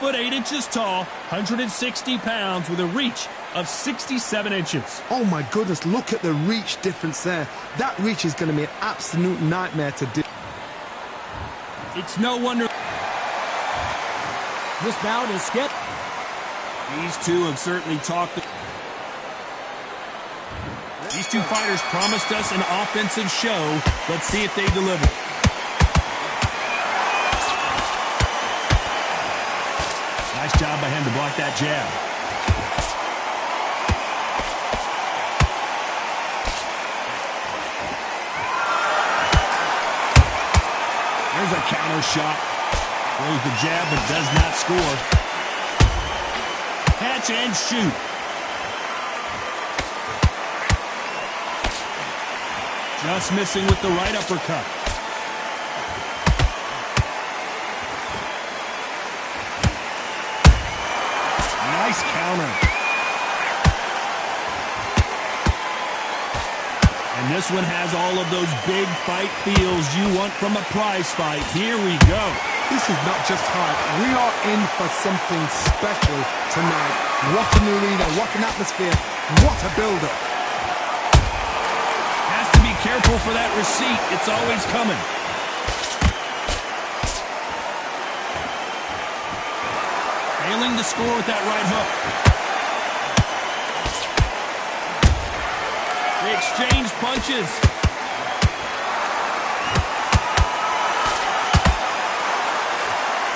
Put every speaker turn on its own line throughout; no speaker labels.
8 inches tall, 160 pounds with a reach of 67 inches.
Oh my goodness, look at the reach difference there. That reach is going to be an absolute nightmare to do.
It's no wonder
this bout is skipped.
These two have certainly talked. These two fighters promised us an offensive show. Let's see if they deliver. Nice job by him to block that jab. There's a counter shot. Throws the jab but does not score. Catch and shoot. Just missing with the right uppercut. Nice counter. And this one has all of those big fight feels you want from a prize fight. Here we go.
This is not just hype. We are in for something special tonight. What an arena, what an atmosphere, what a build-up.
Has to be careful for that receipt. It's always coming. Failing to score with that right hook. They exchange punches.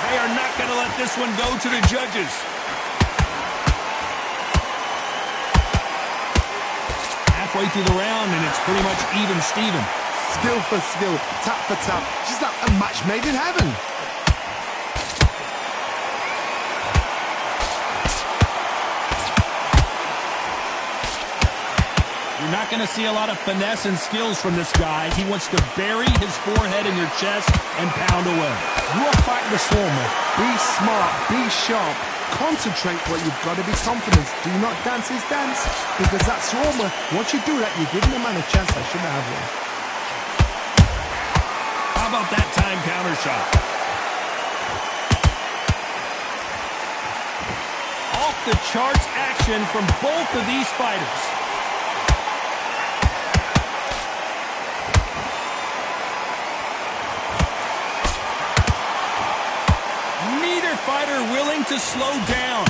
They are not going to let this one go to the judges. Halfway through the round, and it's pretty much even Steven.
Skill for skill, tap for tap. Just like a match made in heaven.
You're not going to see a lot of finesse and skills from this guy. He wants to bury his forehead in your chest and pound away.
You're fighting the Swarmer. Be smart, be sharp. Concentrate what you've got to be confident. Do not dance his dance. Because that Swarmer, once you do that, you're giving the man a chance I shouldn't have one.
How about that time counter shot? Off the charts action from both of these fighters. Fighter willing to slow down.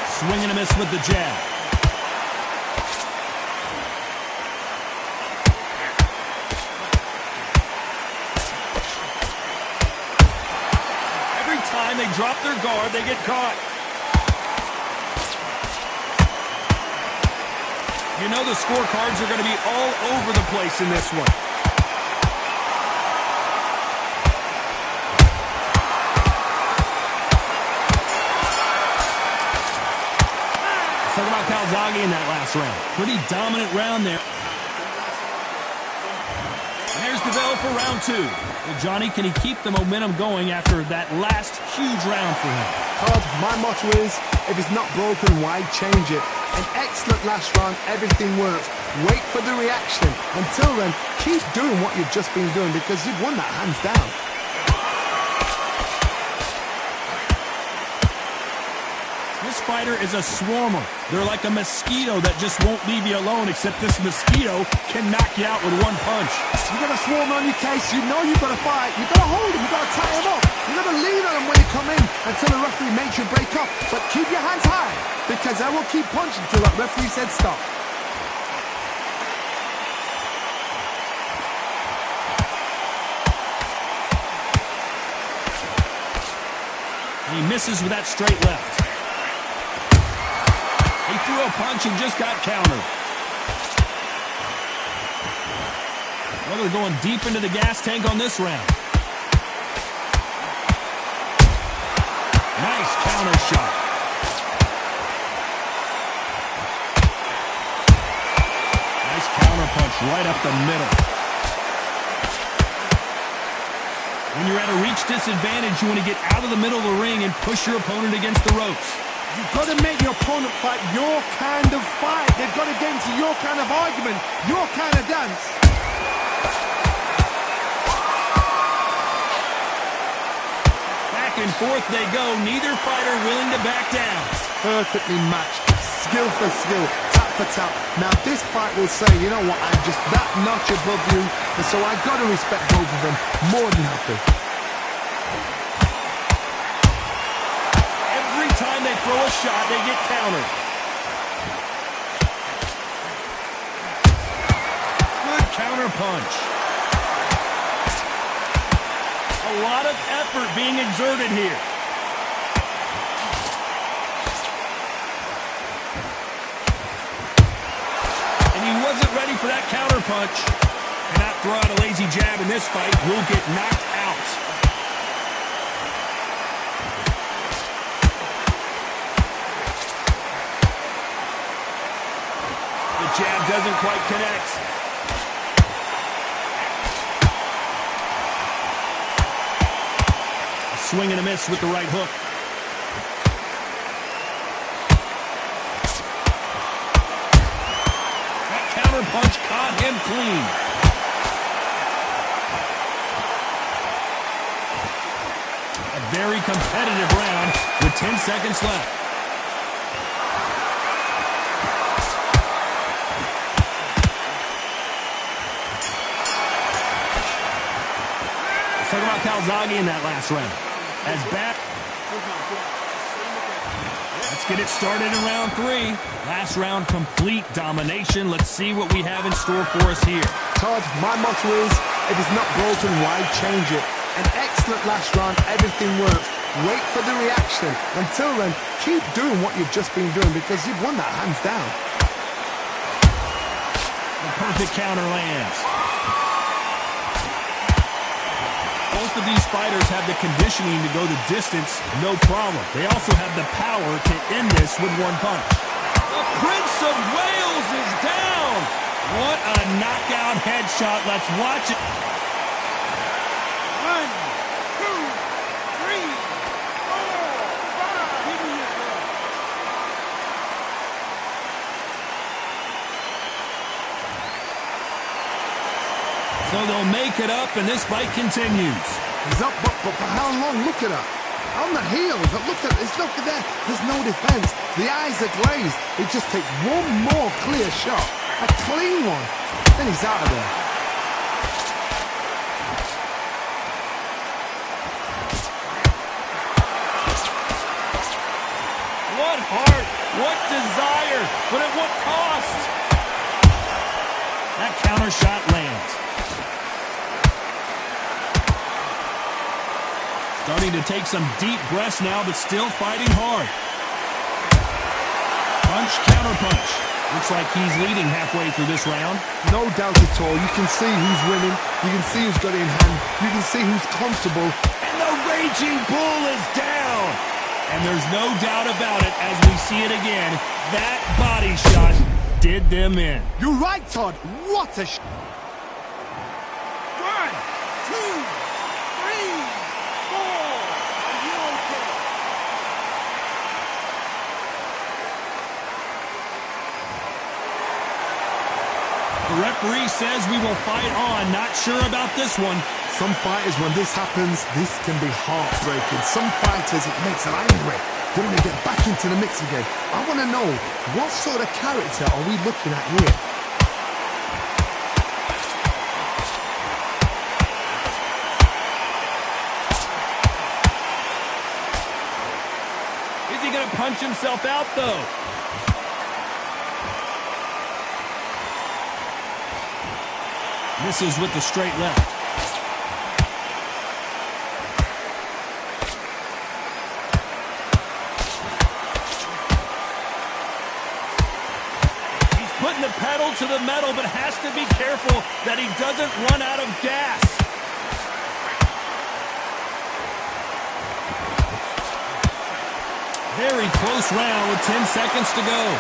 Swing and a miss with the jab. Every time they drop their guard, they get caught. You know the scorecards are going to be all over the place in this one. Talk about Calzaghe in that last round. Pretty dominant round there. And there's the bell for round two. Well, Johnny, can he keep the momentum going after that last huge round for him?
Todd, my motto is, if it's not broken, why change it? An excellent last round, everything works. Wait for the reaction. Until then, keep doing what you've just been doing because you've won that hands down.
This fighter is a swarmer. They're like a mosquito that just won't leave you alone, except this mosquito can knock you out with one punch.
You got a swarmer on your case, you know you've got to fight. You've got to hold him, you've got to tie him up. You've got to lean on him when you come in until the referee makes you break up. But keep your hands high, because I will keep punching until that referee said stop.
He misses with that straight left. He threw a punch and just got countered. Well, they're going deep into the gas tank on this round. Nice counter shot. Nice counter punch right up the middle. When you're at a reach disadvantage, you want to get out of the middle of the ring and push your opponent against the ropes.
You've got to make your opponent fight your kind of fight. They've got to get into your kind of argument, your kind of dance.
and forth they go. Neither fighter willing to back down.
Perfectly matched, skill for skill, tap for tap. Now this fight will say, you know what, I'm just that notch above you, and so I got to respect both of them more than happy.
Every time they throw a shot, they get countered. Good counter punch. A lot of effort being exerted here. And he wasn't ready for that counter punch. Cannot throw out a lazy jab in this fight. Will get knocked out. The jab doesn't quite connect. Swing and a miss with the right hook. That counter punch caught him clean. A very competitive round with 10 seconds left. Let's talk about Calzaghe in that last round. As bad. Let's get it started in round 3. Last round, complete domination. Let's see what we have in store for us here.
Todd, my motto is, if it's not broken, why change it? An excellent last round, everything works. Wait for the reaction. Until then, keep doing what you've just been doing because you've won that hands down.
The perfect counter lands. Both of these fighters have the conditioning to go the distance, no problem. They also have the power to end this with one punch. The Prince of Wales is down. What a knockout headshot. Let's watch it.
1, 2, 3, 4, 5. Give me your bell.
So they'll make it up, and this fight continues.
He's up, but for how long? Look at her. On the heels. Look at it's look at that. There's no defense. The eyes are glazed. It just takes one more clear shot. A clean one. Then he's out of there.
What heart, what desire, but at what cost? That counter shot lands. Starting to take some deep breaths now, but still fighting hard. Punch, counter punch. Looks like he's leading halfway through this round.
No doubt at all. You can see who's winning. You can see who's got it in hand. You can see who's comfortable.
And the raging bull is down. And there's no doubt about it as we see it again. That body shot did them in.
You're right, Todd. What a shot.
1, 2, 3, 4. Are you okay?
The referee says we will fight on. Not sure about this one.
Some fighters, when this happens, this can be heartbreaking. Some fighters, it makes them angry. They want to get back into the mix again. I want to know, what sort of character are we looking at here?
Is he going to punch himself out, though? Misses with the straight left. He's putting the pedal to the metal, but has to be careful that he doesn't run out of gas. Very close round with 10 seconds to go.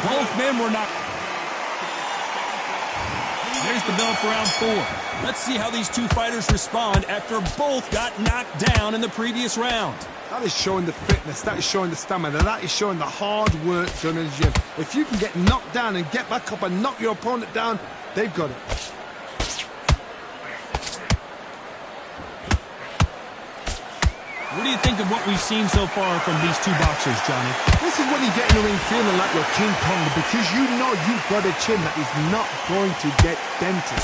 Both men were not. There's the bell for round 4. Let's see how these two fighters respond after both got knocked down in the previous round.
That is showing the fitness, that is showing the stamina, that is showing the hard work done in the gym. If you can get knocked down and get back up and knock your opponent down, they've got it.
What do you think of what we've seen so far from these two boxers, Johnny?
This is when you get in the ring feeling like you're King Kong, because you know you've got a chin that is not going to get dented.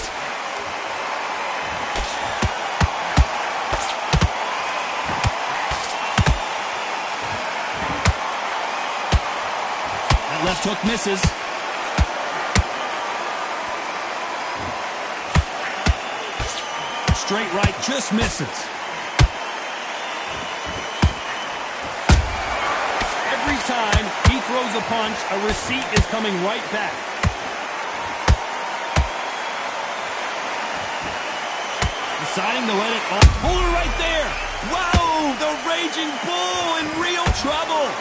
Left hook misses. Straight right just misses. Every time he throws a punch, a receipt is coming right back. Deciding to let it all. Hold it right there. Wow, the Raging Bull in real trouble.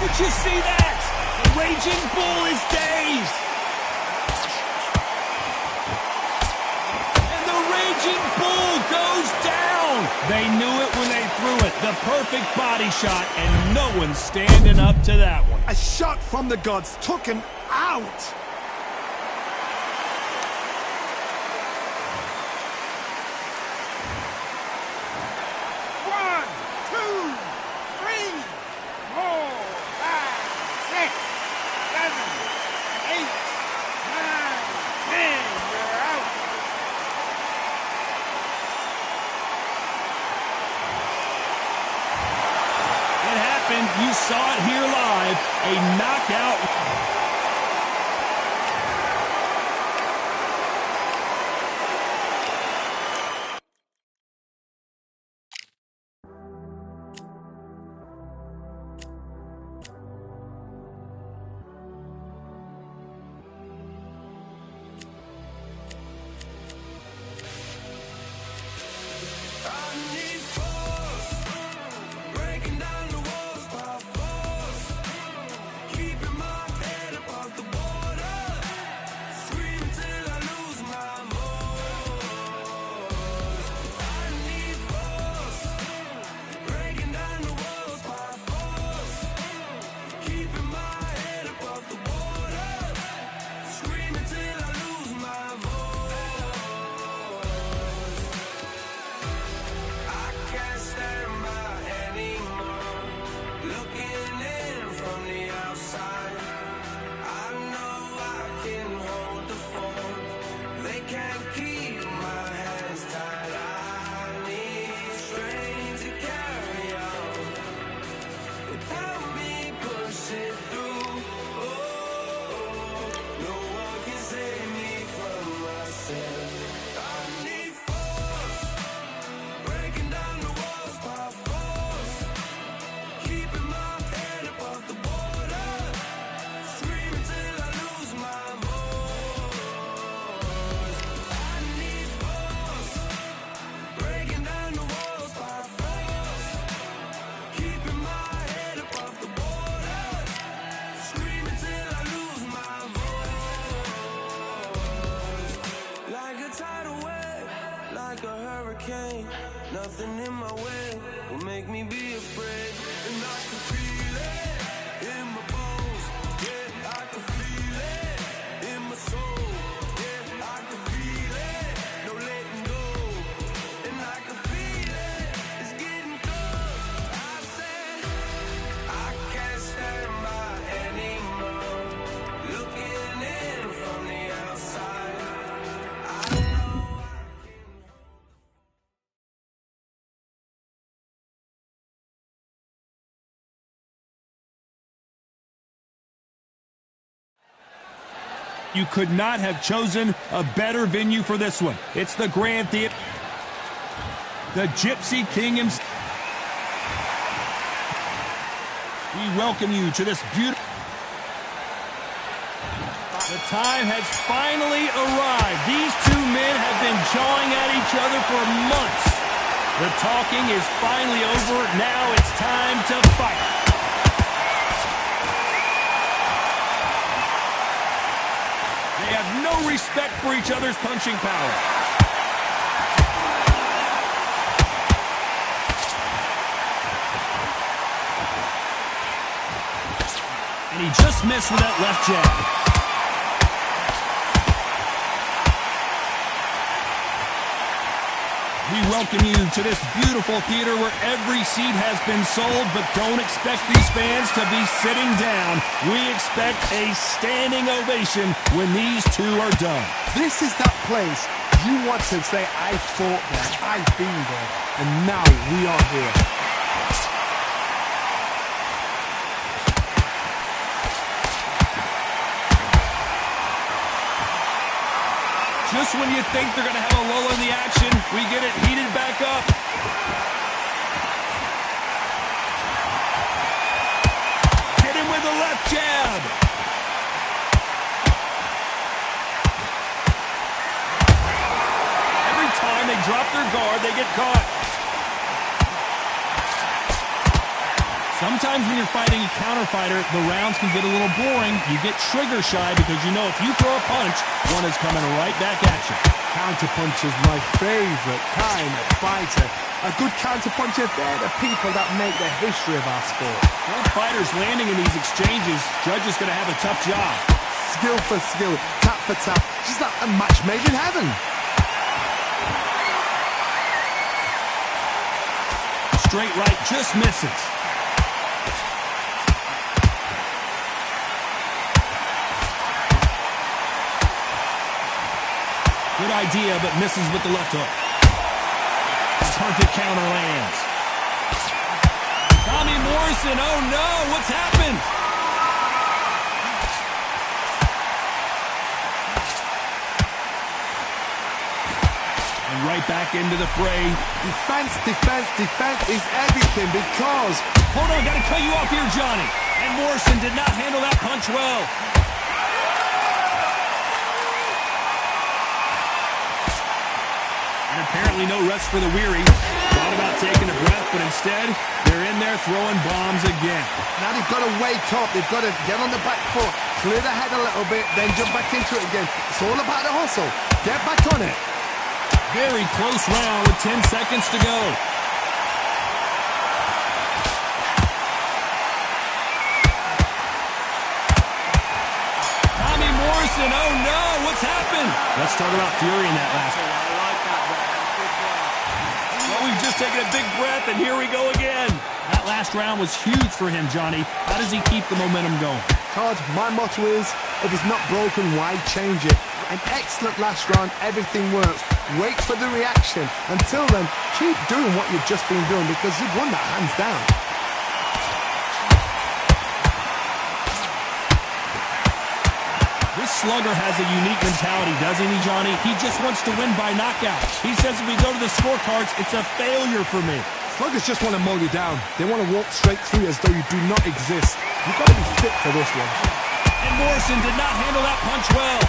Did you see that? The Raging Bull is dazed. And the Raging Bull goes down. They knew it when they threw it. The perfect body shot, and no one's standing up to that one.
A shot from the gods took him out.
You saw it here live, a knockout.
Nothing in my way will make me be afraid. And I can feel it in my bones. Yeah, I can feel it in my soul. Yeah, I can feel it, no letting go. And I can feel it, it's getting close. I said I can't stand by anymore. Looking in from the outside, I know.
You could not have chosen a better venue for this one. It's the Grand Theater. The Gypsy King himself. We welcome you to this beautiful... The time has finally arrived. These two men have been jawing at each other for months. The talking is finally over. Now it's time to fight. They have no respect for each other's punching power. just missed with that left jab. We welcome you to this beautiful theater where every seat has been sold, but don't expect these fans to be sitting down. We expect a standing ovation when these two are done.
This is that place you want to say, I fought there, I've been there, and now we are here.
Just when you think they're going to have a lull in the action, we get it heated back up. Hit him with the left jab. Every time they drop their guard, they get caught. Sometimes when you're fighting a counter fighter, the rounds can get a little boring. You get trigger shy because you know if you throw a punch, one is coming right back at you.
Counter punch is my favorite kind of fighter. A good counter puncher, they're the people that make the history of our sport.
Both fighters landing in these exchanges, judges going to have a tough job.
Skill for skill, tap for tap, just like a match made in heaven.
Straight right just misses. Good idea, but misses with the left hook. Perfect counter lands. Tommy Morrison, oh no, what's happened? And right back into the fray.
Defense, defense, defense is everything because...
Hold on, gotta cut you off here, Johnny. And Morrison did not handle that punch well. And apparently no rest for the weary. Thought about taking a breath, but instead, they're in there throwing bombs again.
Now they've got to wake up. They've got to get on the back foot, clear the head a little bit, then jump back into it again. It's all about the hustle. Get back on it.
Very close round with 10 seconds to go. Tommy Morrison, oh no, what's happened? Let's talk about fury in that last one. Well, we've just taken a big breath, and here we go again. That last round was huge for him, Johnny. How does he keep the momentum going?
Todd, my motto is, if it's not broken, why change it? An excellent last round, everything works. Wait for the reaction. Until then, keep doing what you've just been doing because you've won that hands down.
This slugger has a unique mentality, doesn't he, Johnny? He just wants to win by knockout. He says if we go to the scorecards, it's a failure for me.
Sluggers just want to mow you down. They want to walk straight through as though you do not exist. You've got to be fit for this one.
And Morrison did not handle that punch well.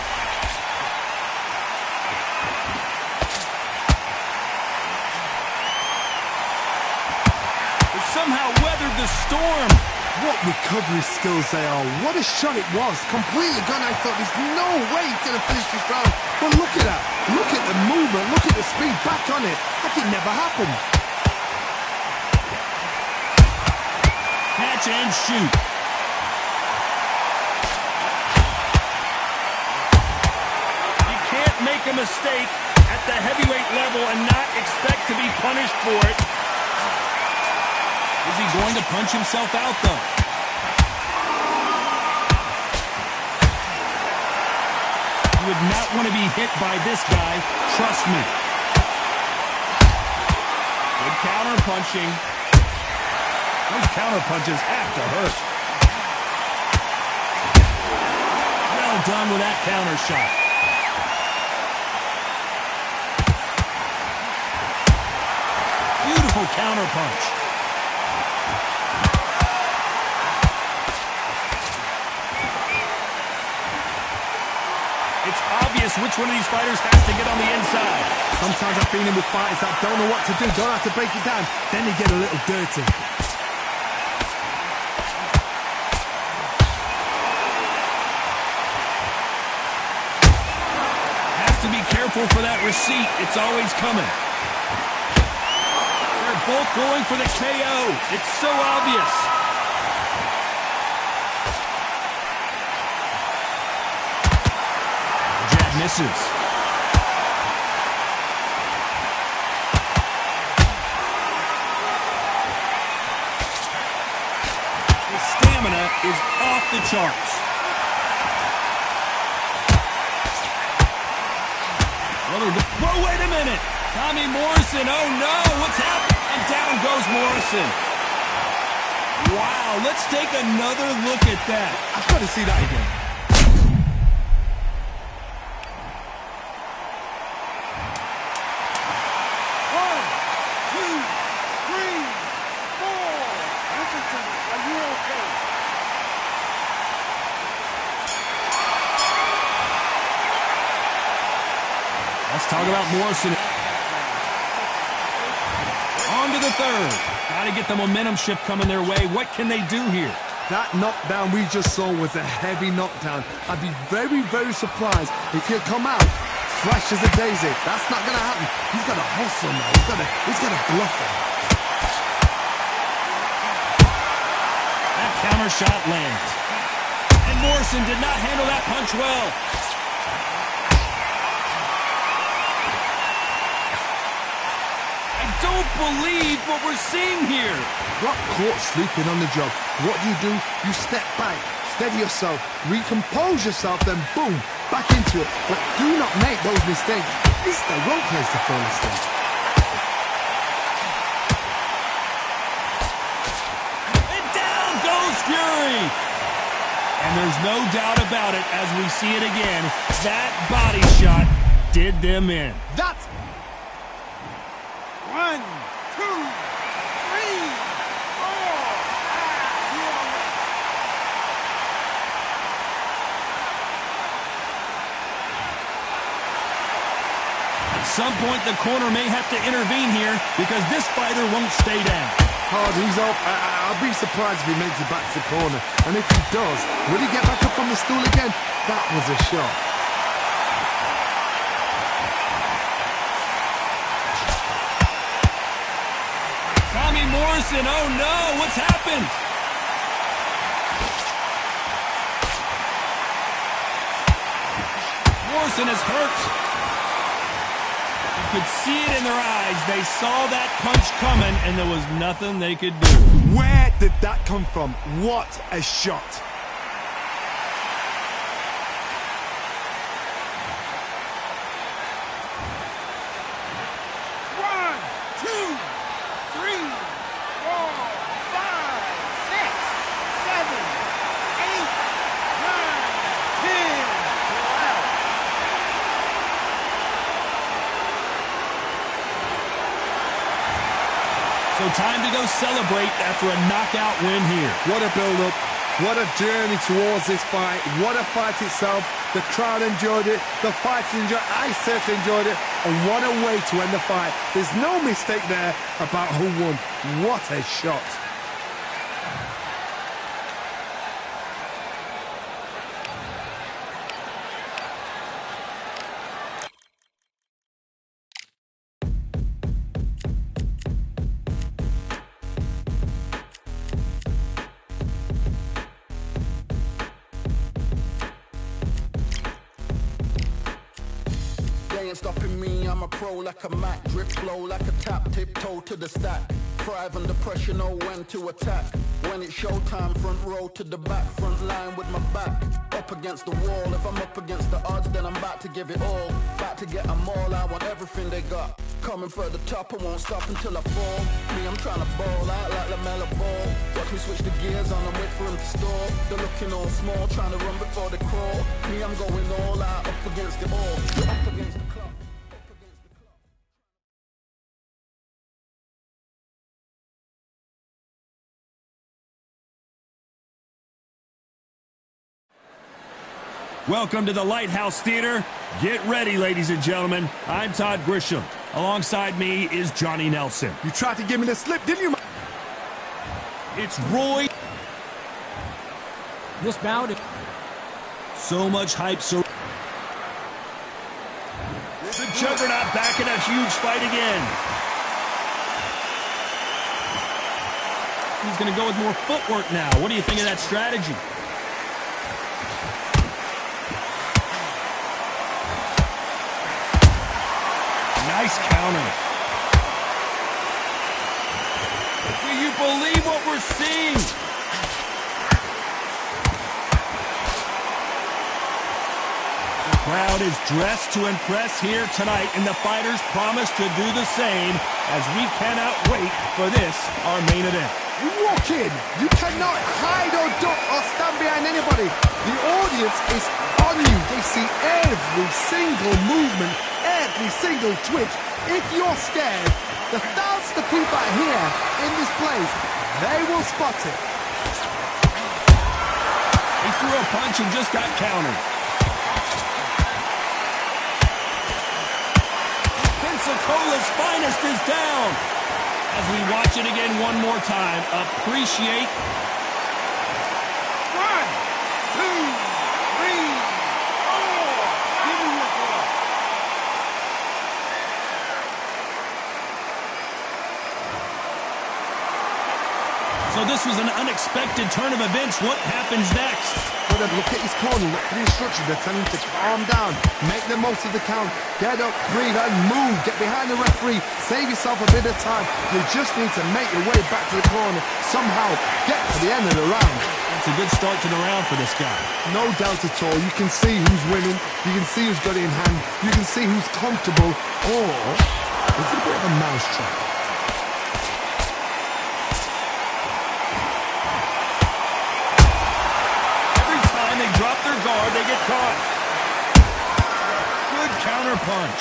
But somehow weathered the storm.
What recovery skills they are. What a shot it was. Completely gone. I thought there's no way he's going to finish this round. But look at that. Look at the movement. Look at the speed. Back on it. Like it never happened.
Catch and shoot. You can't make a mistake at the heavyweight level and not expect to be punished for it. Is he going to punch himself out, though? You would not want to be hit by this guy. Trust me. Good counter punching. Those counter punches have to hurt. Well done with that counter shot. Beautiful counter punch. It's obvious which one of these fighters has to get on the inside.
Sometimes I've been in with fighters that don't know what to do, don't have to break it down. Then they get a little dirty.
Has to be careful for that receipt. It's always coming. They're both going for the KO. It's so obvious. misses. His stamina is off the charts. Whoa, wait a minute. Tommy Morrison, oh no, what's happening? And down goes Morrison. Wow, let's take another look at that.
I've got to see that again.
One, two, three, four. Listen to me. Are you okay?
Let's talk about Morrison. On to the third. Got to get the momentum shift coming their way. What can they do here?
That knockdown we just saw was a heavy knockdown. I'd be very, very surprised if he'll come out fresh as a daisy. That's not going to happen. He's got to hustle now. He's got to bluff him.
That counter shot lands. And Morrison did not handle that punch well. I don't believe what we're seeing here.
Got caught sleeping on the job. What do? You step back, steady yourself, recompose yourself, then boom, back into it. But do not make those mistakes. This is the wrong place to fall asleep.
And down goes Fury. And there's no doubt about it as we see it again. That body shot did them in.
That's...
1, 2, 3, 4.
At some point, the corner may have to intervene here because this fighter won't stay down.
hard. He's up. I'll be surprised if he makes it back to the corner. And if he does, will he get back up on the stool again? That was a shot.
Tommy Morrison, oh no, what's happened? Morrison is hurt. You could see it in their eyes. They saw that punch coming, and there was nothing they could do.
Where did that come from? What a shot.
So time to go celebrate after a knockout win here.
What a build-up. What a journey towards this fight. What a fight itself. The crowd enjoyed it. The fighters enjoyed it. I certainly enjoyed it. And what a way to end the fight. There's no mistake there about who won. What a shot.
Stopping me, I'm a pro like a Mac. Drip flow like a tap, tiptoe to the stack. Thrive under pressure, know when to attack. When it's showtime, front row to the back. Front line with my back up against the wall. If I'm up against the odds, then I'm about to give it all. About to get them all, I want everything they got. Coming for the top, I won't stop until I fall. Me, I'm trying to ball out like LaMelo Ball. Watch me switch the gears on and wait for him to stall. They're looking all small, trying to run before they crawl. Me, I'm going all out, up against it all. You're up against the clock.
Welcome to the Lighthouse Theater. Get ready, ladies and gentlemen. I'm Todd Grisham. Alongside me is Johnny Nelson.
You tried to give me the slip, didn't you?
It's Roy.
This bout is...
So much hype, so... The Juggernaut back in a huge fight again. He's going to go with more footwork now. What do you think of that strategy? counter. Do you believe what we're seeing? The crowd is dressed to impress here tonight, and the fighters promise to do the same as we cannot wait for this, our main event.
You walk in, you cannot hide or duck or stand behind anybody. The audience is on you. They see every single movement, every single twitch. If you're scared, the thousands of people are here in this place. They will spot it.
He threw a punch and just got countered. Pensacola's finest is down. As we watch it again one more time, appreciate.
1, 2, 3, 4. Give me your blood.
So this was an unexpected turn of events. What happens next?
But look at his corner, look at the instructions. They're telling him to calm down, make the most of the count, get up, breathe, and move. Get behind the referee, save yourself a bit of time. You just need to make your way back to the corner, somehow get to the end of the round.
It's a good start to the round for this guy.
No doubt at all. You can see who's winning, you can see who's got it in hand, you can see who's comfortable, or it's a bit of a mousetrap.
Drop their guard, they get caught. Good counter punch.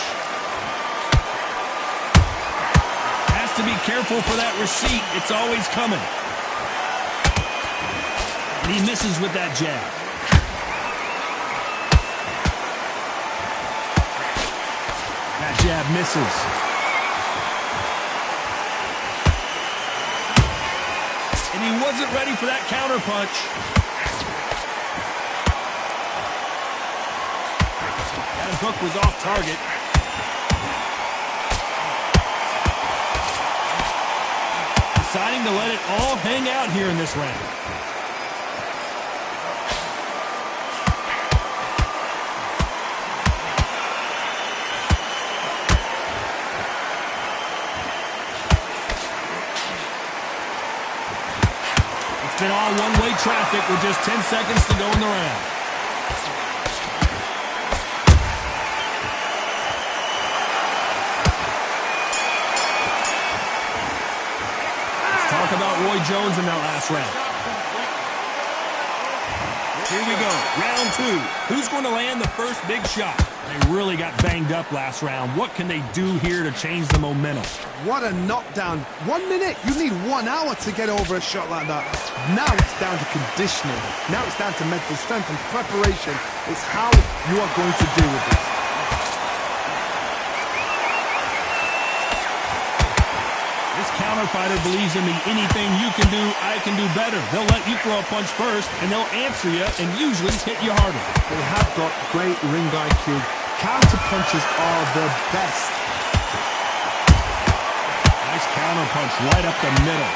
Has to be careful for that receipt. It's always coming. And he misses with that jab. That jab misses. And he wasn't ready for that counter punch. Hook was off target. Deciding to let it all hang out here in this round. It's been all one-way traffic with just 10 seconds to go in the round. About Roy Jones in that last round. Here we go, round 2. Who's going to land the first big shot? They really got banged up last round. What can they do here to change the momentum?
What a knockdown. 1 minute, you need 1 hour to get over a shot like that. Now it's down to conditioning. Now it's down to mental strength and preparation. It's how you are going to deal with this.
Counter fighter believes in me. Anything you can do, I can do better. They'll let you throw a punch first, and they'll answer you and usually hit you harder.
They have got great ring IQ. Counter punches are the best.
Nice counter punch right up the middle.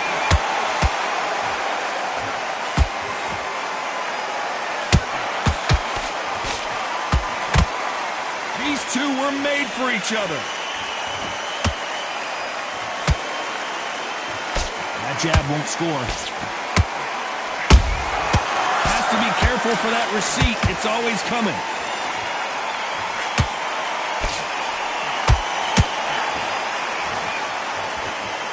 These two were made for each other. That jab won't score. Has to be careful for that receipt. It's always coming.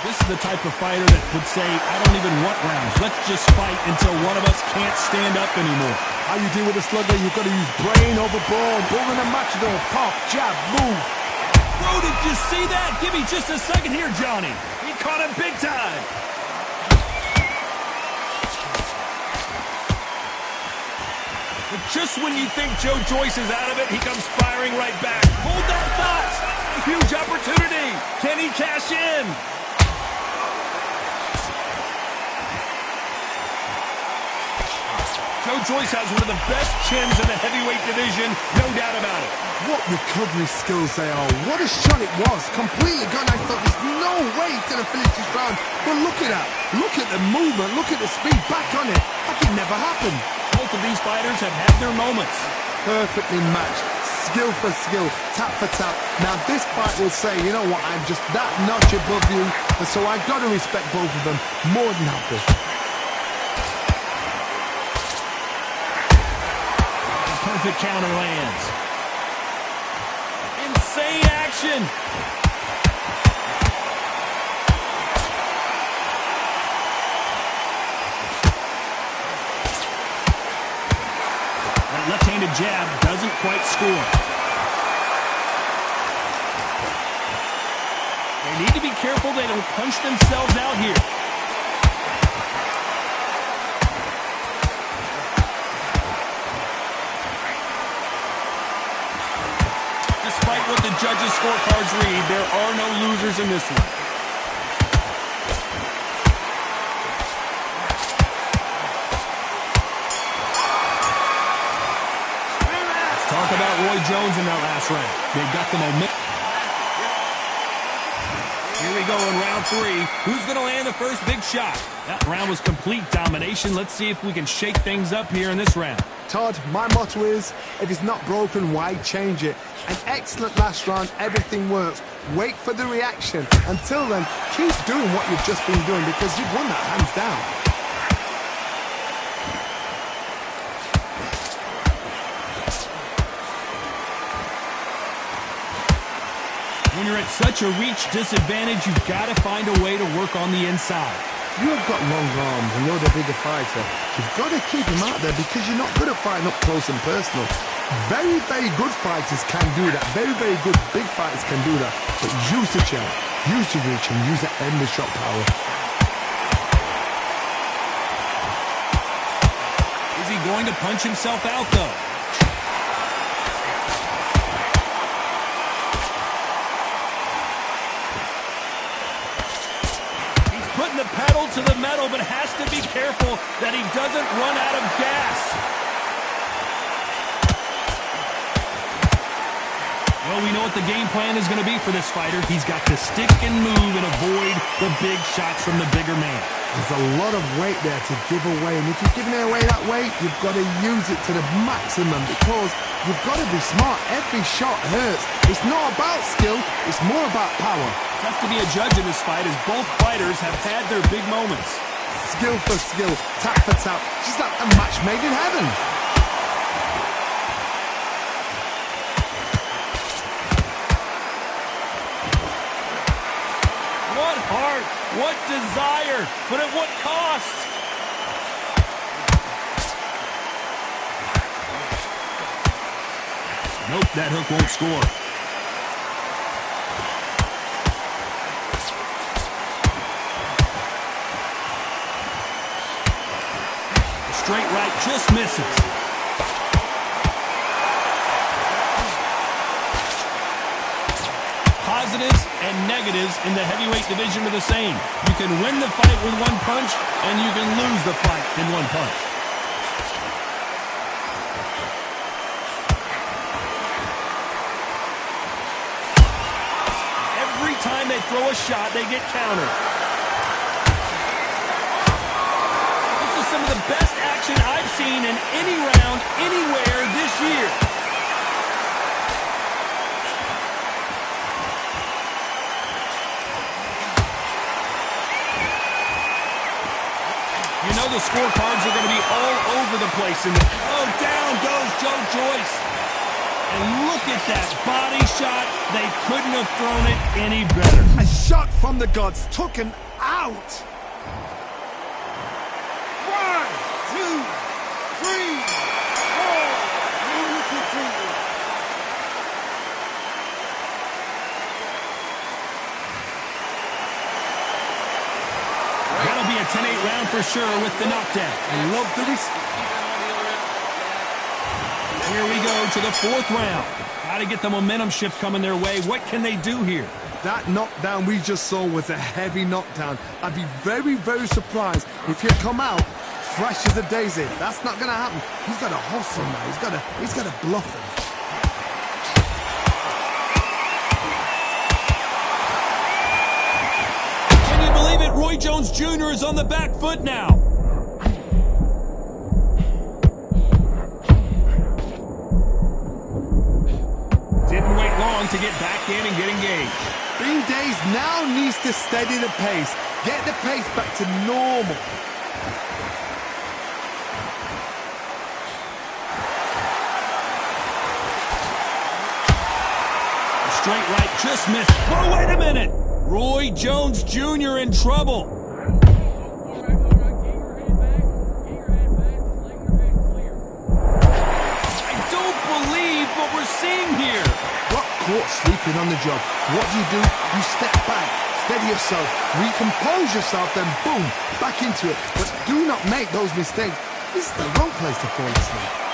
This is the type of fighter that would say, I don't even want rounds. Let's just fight until one of us can't stand up anymore.
How you deal with a slugger, you've got to use brain over ball. Bull in a matchador. Pop, jab, move.
Bro, did you see that? Give me just a second here, Johnny. He caught him big time. But just when you think Joe Joyce is out of it, he comes firing right back. Hold that thought. Huge opportunity. Can he cash in? Joe Joyce has one of the best chins in the heavyweight division, no doubt about it.
What recovery skills they are. What a shot it was. Completely gone. I thought there's no way he's going to finish this round. But look at that. Look at the movement. Look at the speed. Back on it. Like it never happened.
Both of these fighters have had their moments.
perfectly matched. Skill for skill, tap for tap. Now this fight will say, you know what, I'm just that notch above you, and so I've got to respect both of them more than happy.
Perfect counter lands. Insane action. That left-handed jab doesn't quite score. They need to be careful they don't punch themselves out here. Despite what the judges' scorecards read, there are no losers in this one. Let's talk about Roy Jones in that last round. They've got the momentum. Here we go in round 3. Who's going to land the first big shot? That round was complete domination. Let's see if we can shake things up here in this round.
Todd, my motto is, if it's not broken, why change it? An excellent last round, everything works. Wait for the reaction. Until then, keep doing what you've just been doing because you've won that hands down.
When you're at such a reach disadvantage, you've got to find a way to work on the inside.
You have got long arms and you're the bigger fighter. You've got to keep him out there because you're not good at fighting up close and personal. Very, very good fighters can do that. Very, very good big fighters can do that. But use the jab, use the reach, and use that endless shot power.
Is he going to punch himself out, though? Putting the pedal to the metal, but has to be careful that he doesn't run out of gas. Well, we know what the game plan is going to be for this fighter. He's got to stick and move and avoid the big shots from the bigger man.
There's a lot of weight there to give away, and if you're giving away that weight, you've got to use it to the maximum because you've got to be smart. Every shot hurts. It's not about skill, it's more about power.
Tough to be a judge in this fight as both fighters have had their big moments.
Skill for skill, tap for tap, just like a match made in heaven.
What heart, what desire, but at what cost? Nope, that hook won't score. Straight right just misses. Positives and negatives in the heavyweight division are the same. You can win the fight with one punch, and you can lose the fight in one punch. Every time they throw a shot, they get countered. Some of the best action I've seen in any round, anywhere this year. You know the scorecards are going to be all over the place. Oh, down goes Joe Joyce. And look at that body shot. They couldn't have thrown it any better.
A shot from the gods, took him out.
1, 2, 3, 4. And we continue.
That'll be a 10-8 round for sure with the knockdown.
I love the
Here we go to the 4th round. Got to get the momentum shift coming their way. What can they do here?
That knockdown we just saw was a heavy knockdown. I'd be very, very surprised if he'd come out fresh as a daisy. That's not going to happen. He's got to hustle now. He's got to bluff him.
Can you believe it? Roy Jones Jr. is on the back foot now. strong to get back in and get engaged.
Bean Days now needs to steady the pace. Get the pace back to normal.
Straight right just missed. Oh, wait a minute. Roy Jones Jr. in trouble. I don't believe what we're seeing here.
Got caught sleeping on the job. What do? You step back, steady yourself, recompose yourself, then boom, back into it. But do not make those mistakes. This is the wrong place to fall asleep.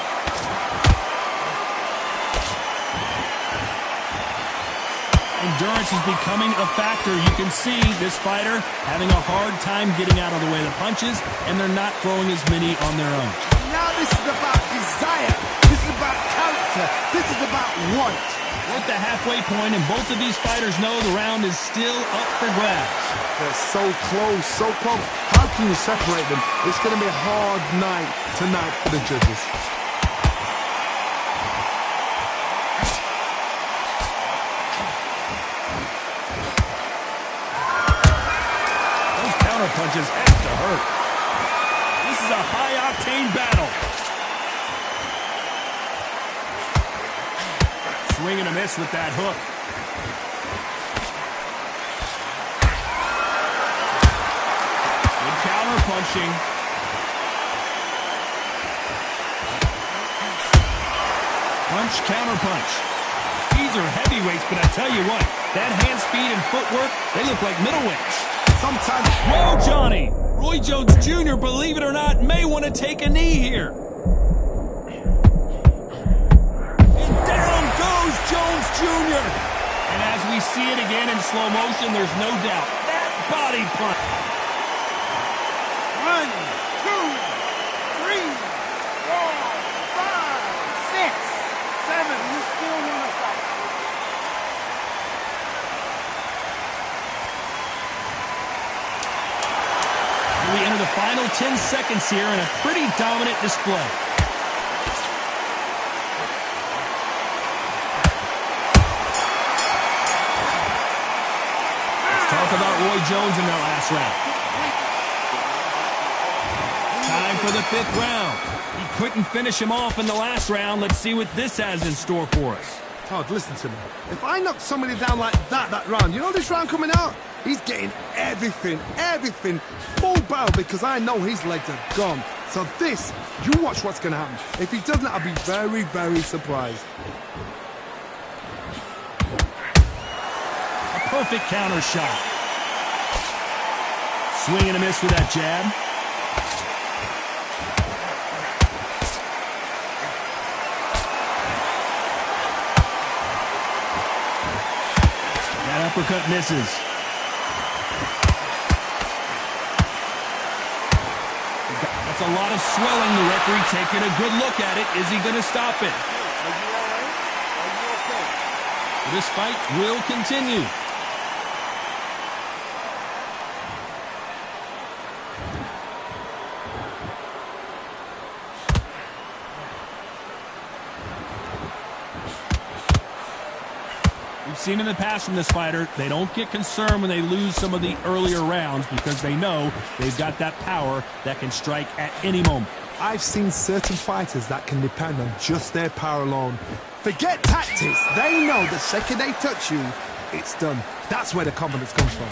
Endurance is becoming a factor. You can see this fighter having a hard time getting out of the way of the punches, and they're not throwing as many on their own.
Now this is about desire. This is about character. This is about want.
We're at the halfway point, and both of these fighters know the round is still up for grabs.
They're so close, so close. How can you separate them? It's going to be a hard night tonight for the judges.
Punches have to hurt. This is a high-octane battle. Swing and a miss with that hook. Good counter punching. Punch, counter punch. These are heavyweights, but I tell you what, that hand speed and footwork, they look like middleweights.
Sometimes...
Whoa, Johnny! Roy Jones Jr., believe it or not, may want to take a knee here. And down goes Jones Jr. And as we see it again in slow motion, there's no doubt. That body punch.
1, 2, 3, 4, 5, 6, 7. You still want to fight.
We enter the final 10 seconds here in a pretty dominant display. Let's talk about Roy Jones in that last round. Time for the 5th round. He couldn't finish him off in the last round. Let's see what this has in store for us.
Todd, listen to me. If I knock somebody down like that round, you know this round coming out? He's getting everything, full barrel, because I know his legs are gone. So this, you watch what's going to happen. If he doesn't, I'll be very, very surprised.
A perfect counter shot. Swing and a miss with that jab. That uppercut misses. That's a lot of swelling. The referee taking a good look at it. Is he going to stop it?
Are you all right? Are you okay?
This fight will continue. We've seen in the past from this fighter, they don't get concerned when they lose some of the earlier rounds because they know they've got that power that can strike at any moment.
I've seen certain fighters that can depend on just their power alone. Forget tactics. They know the second they touch you, it's done. That's where the confidence comes from.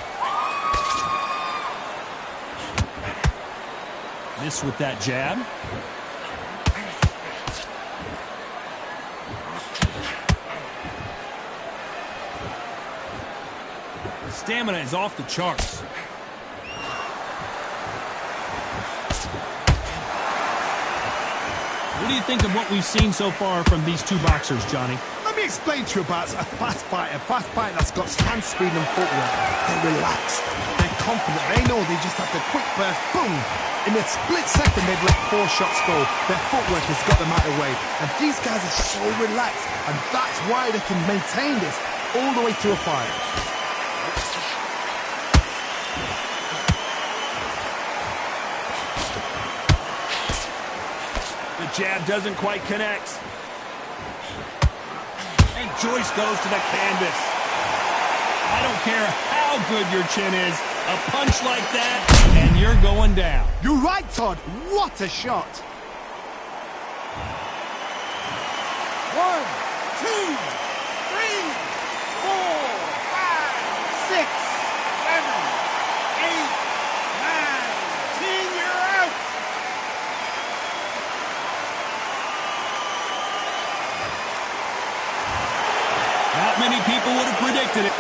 Miss with that jab. Stamina is off the charts. What do you think of what we've seen so far from these two boxers, Johnny?
Let me explain to you about a fast fighter that's got hand speed and footwork. They're relaxed, they're confident, they know they just have to quick burst, boom! In a split second, they've let 4 shots go. Their footwork has got them out of the way. And these guys are so relaxed, and that's why they can maintain this all the way to a fight.
The jab doesn't quite connect. And Choice goes to the canvas. I don't care how good your chin is. A punch like that, and you're going down.
You're right, Todd. What a shot.
1, 2, 3, 4, 5, 6, 7, 8, 9, 10. You're out.
Not many people would have predicted it.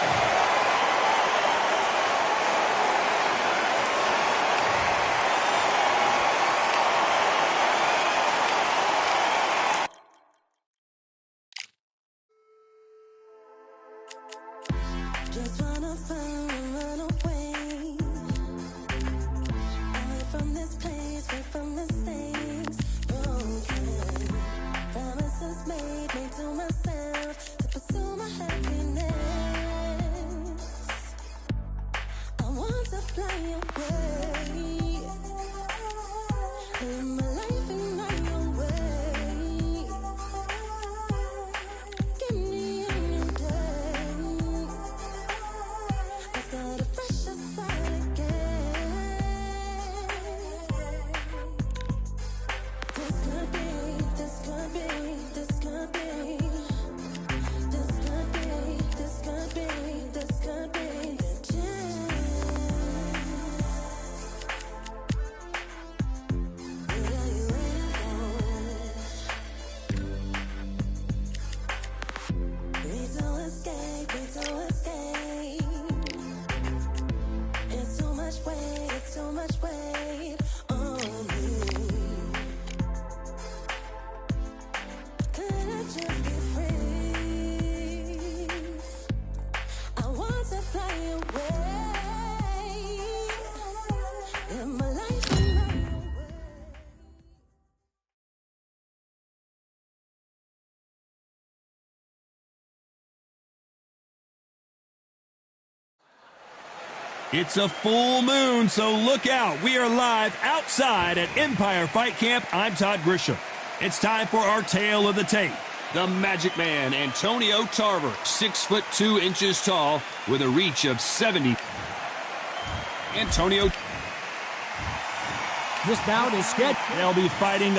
Just wanna run away. Away from this place, away from mistakes. Broken promises made to myself to pursue my happiness. I want to fly away. Live my life in my own way. Give me a new day. I start a fresh start again. This could be, this could be, this could be. This could be, this could be, this could be the chance. What are you waiting for? Need to escape, need to escape. It's too much weight, it's too much weight on me. Could I just be free? I want to fly away. Live my life in my own way.
It's a full moon, so look out. We are live outside at Empire Fight Camp. I'm Todd Grisham. It's time for our tale of the tape. The Magic Man, Antonio Tarver, 6'2" tall, with a reach of 70. Antonio. This bout is scheduled. They'll be fighting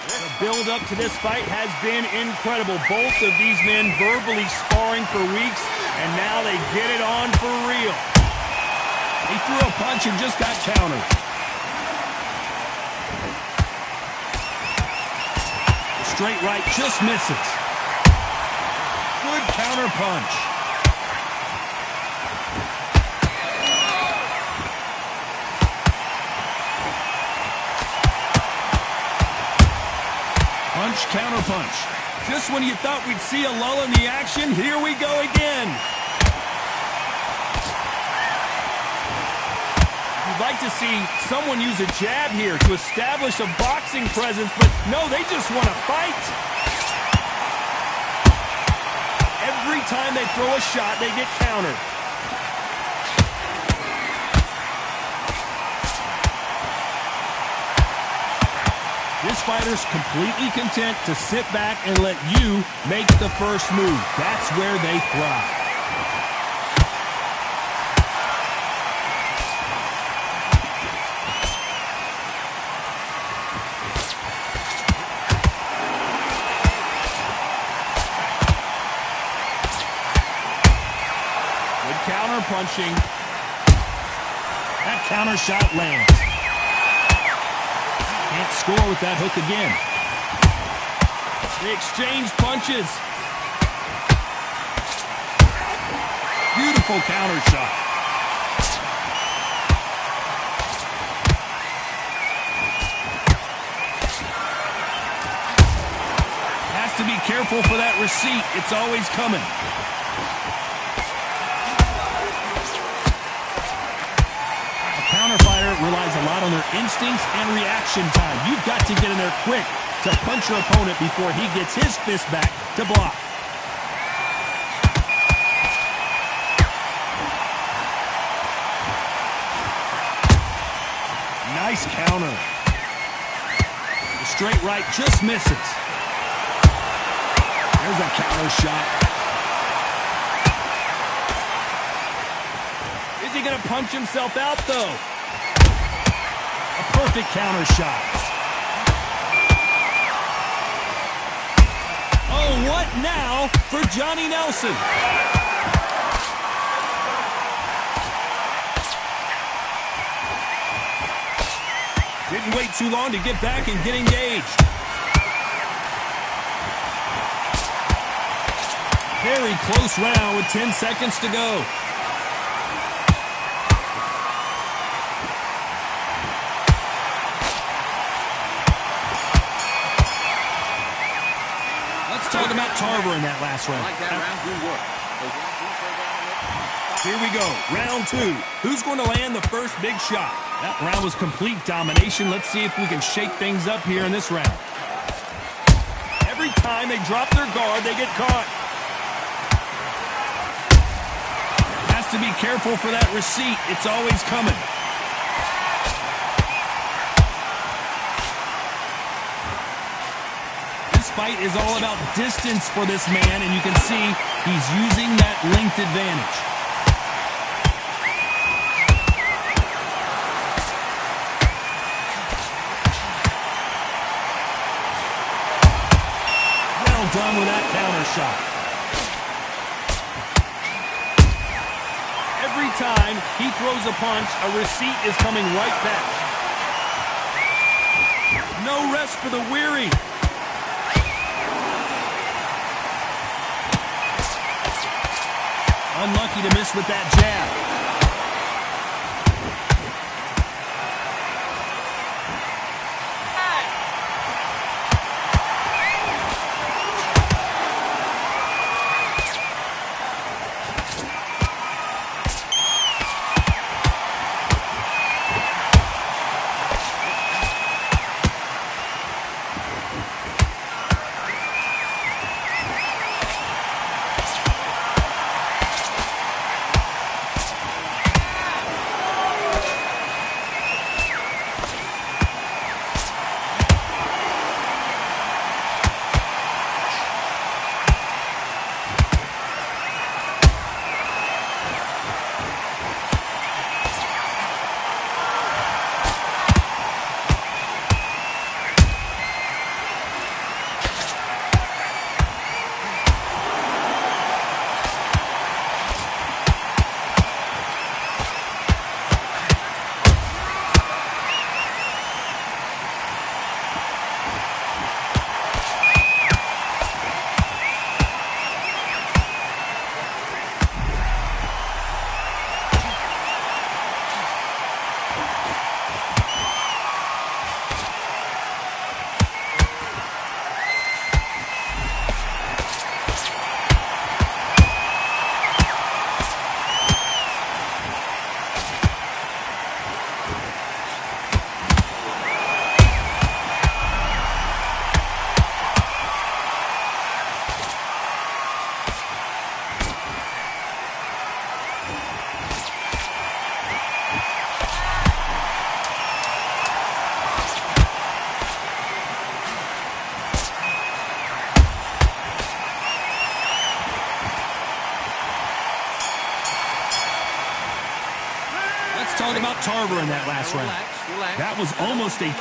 The build-up to this fight has been incredible. Both of these men verbally sparring for weeks, and now they get it on for real. He threw a punch and just got countered. The straight right just misses. Good counter punch. Punch, counter punch. Just when you thought we'd see a lull in the action, here we go again. You'd like to see someone use a jab here to establish a boxing presence, but no, they just want to fight. Every time they throw a shot, they get countered. This fighter's completely content to sit back and let you make the first move. That's where they thrive. Good counter punching. That counter shot lands. Can't score with that hook again. They exchange punches. Beautiful counter shot. Has to be careful for that receipt. It's always coming. Counterfighter relies a lot on their instincts and reaction time. You've got to get in there quick to punch your opponent before he gets his fist back to block. Nice counter. The straight right just misses. There's a counter shot. Is he going to punch himself out, though? A perfect counter shot. Oh, what now for Johnny Nelson? Didn't wait too long to get back and get engaged. Very close round with 10 seconds to go. Let's talk about Tarver in that last round.
I like that round. Good work.
Here we go, round 2. Who's going to land the first big shot? That round was complete domination. Let's see if we can shake things up here in this round. Every time they drop their guard, they get caught. Has to be careful for that receipt. It's always coming. This fight is all about distance for this man, and you can see he's using that length advantage. Done with that counter shot. Every time he throws a punch, a receipt is coming right back. No rest for the weary. Unlucky to miss with that jab. Talk about Tarver in that last round.
Relax.
That was almost a...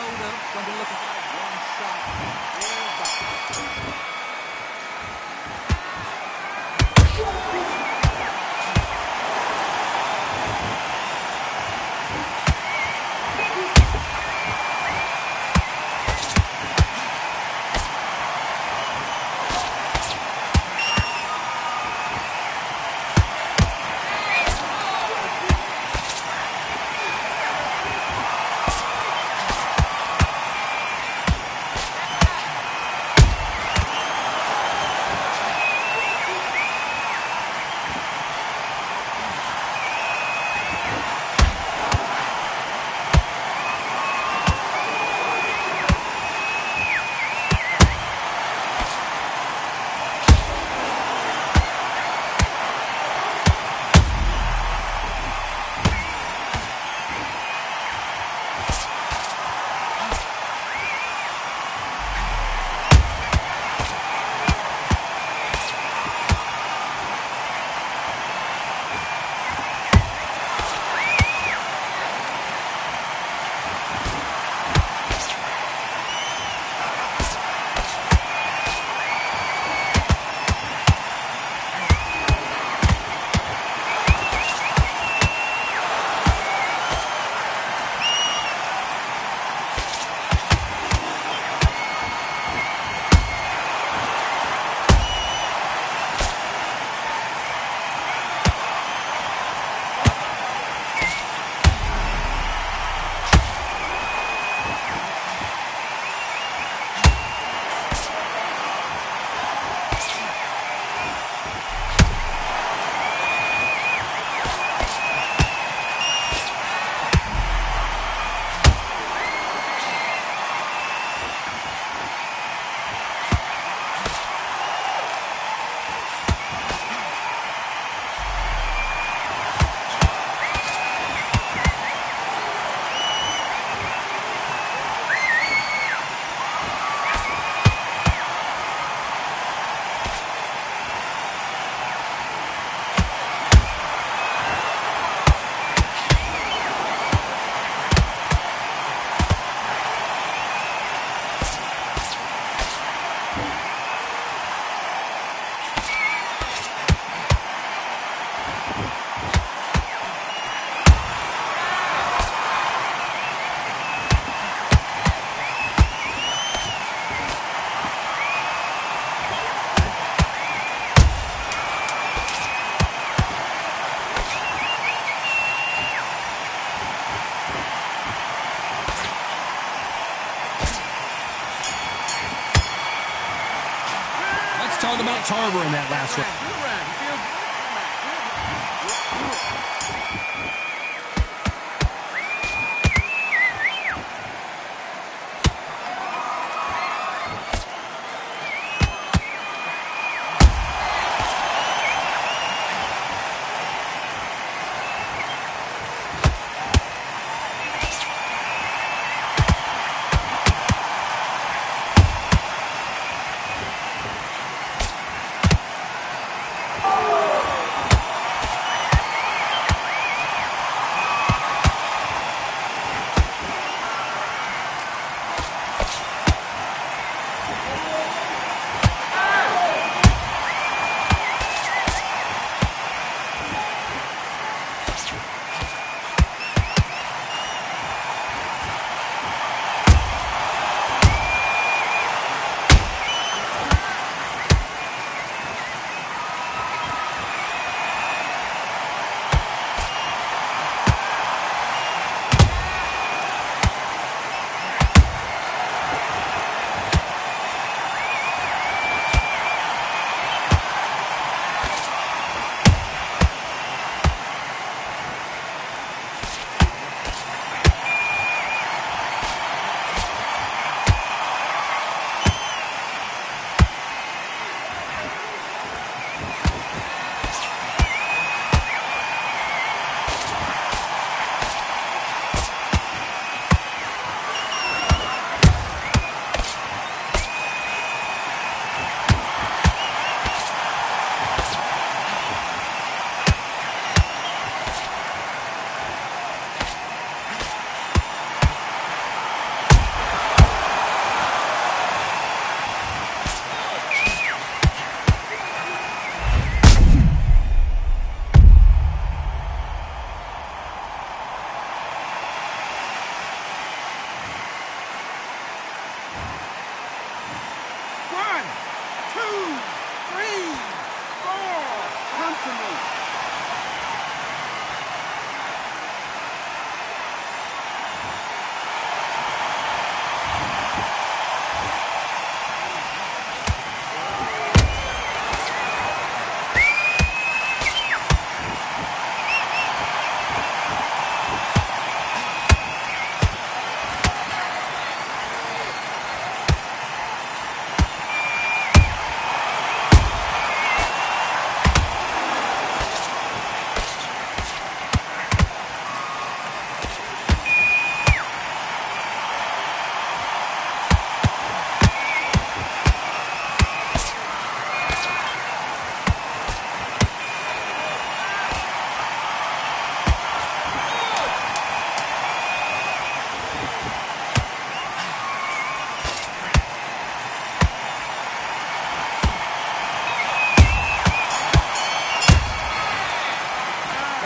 about Tarver in that last round?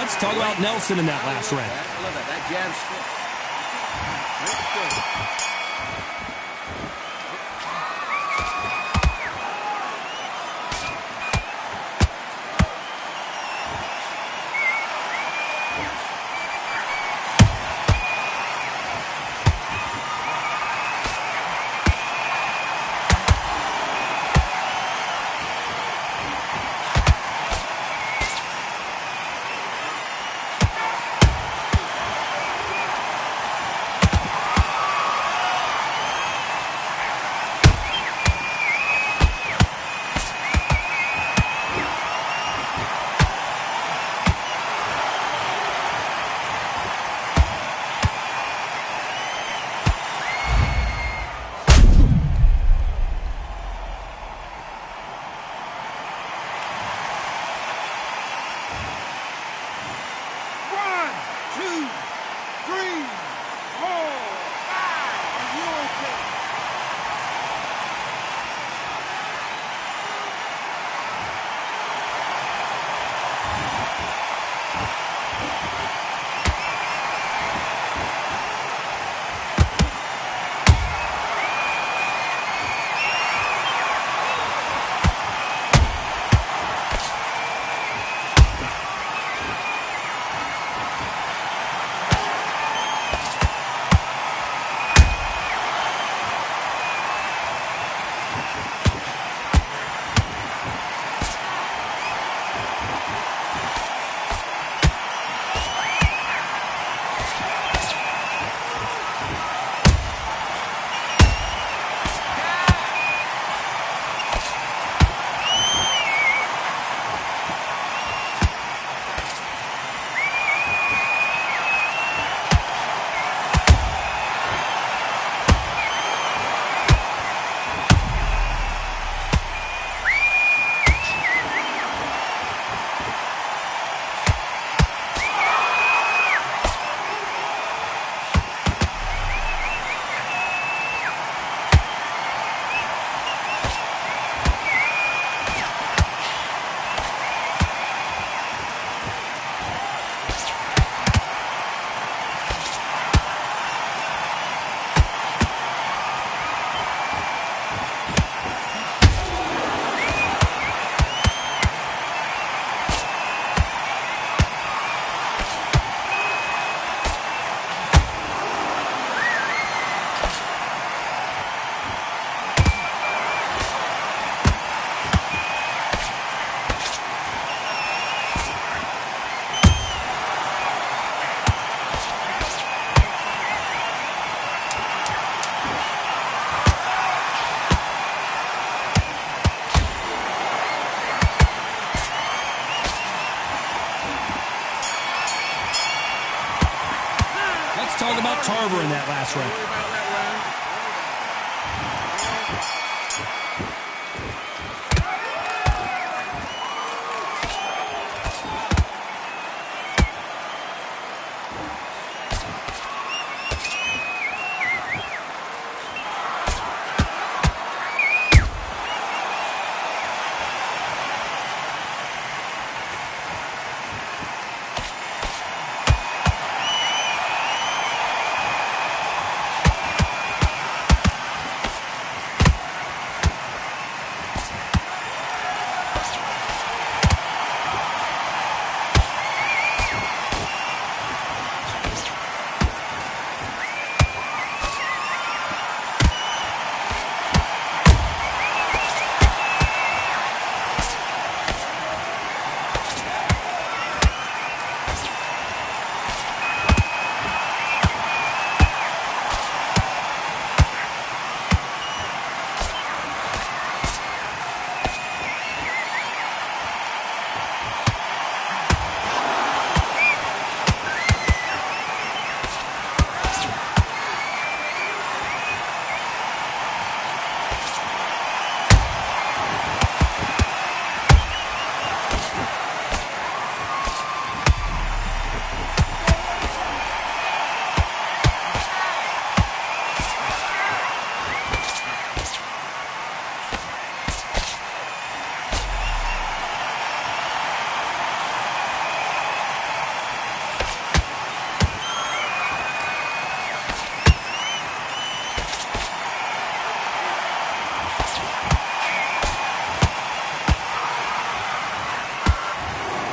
Let's talk about Nelson in that last round.
I love that. That jab's
Let's talk about Tarver in that last round.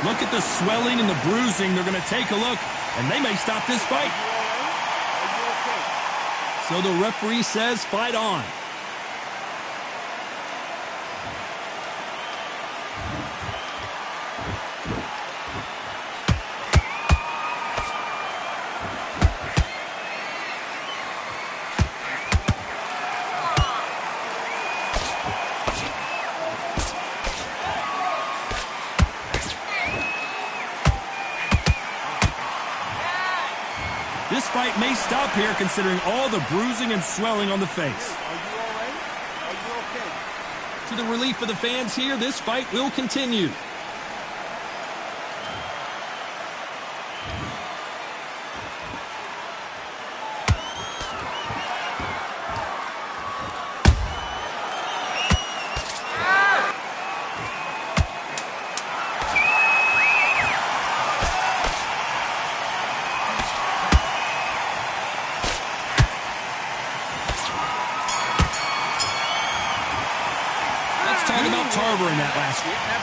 Look at the swelling and the bruising. They're going to take a look, and they may stop this fight. So the referee says fight on. This fight may stop here considering all the bruising and swelling on the face.
Are you all right? Are you okay?
To the relief of the fans here, this fight will continue. Talk about Tarver in that last one.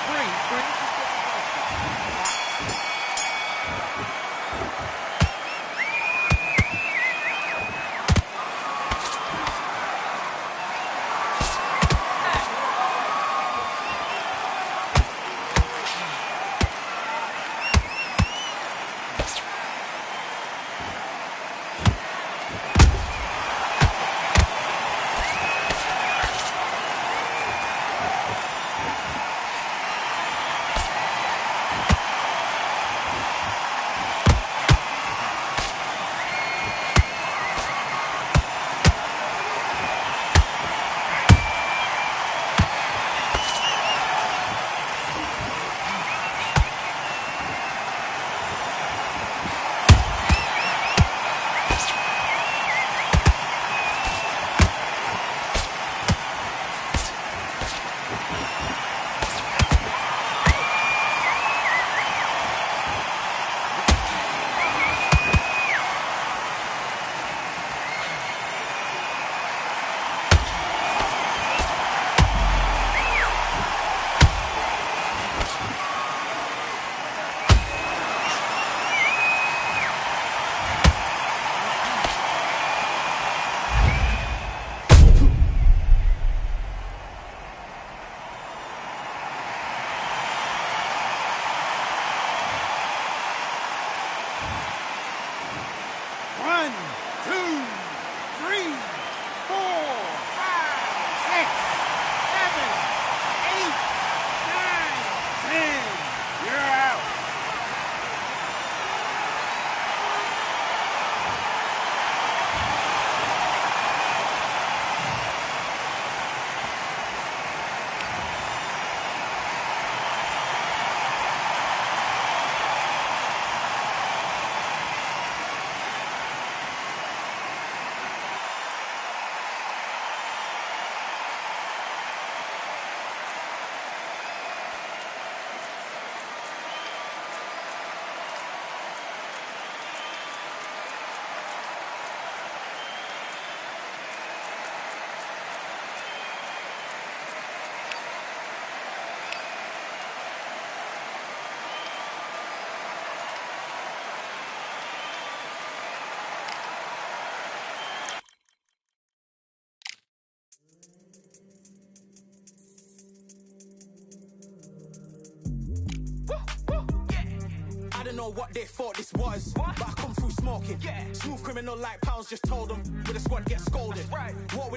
know what they thought this was. But I come through smoking. Smooth criminal like pounds, just told them. With a squad get scolded. What